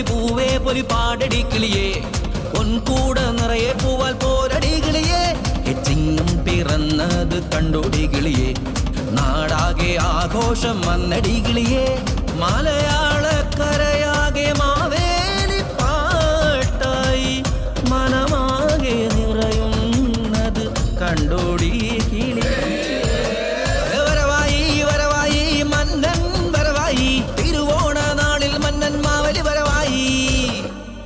പൂവേ പൊലി പാടടി കിളിയേ പൊൻകൂട നിറയെ പൂവാൽ പോരടി കിളിയേ ചിങ്ങം പിറന്നത് കണ്ടോടി കിളിയേ നാടാകെ ആഘോഷം വന്നടി കിളിയേ മലയാളക്കരയാകെ മാവേ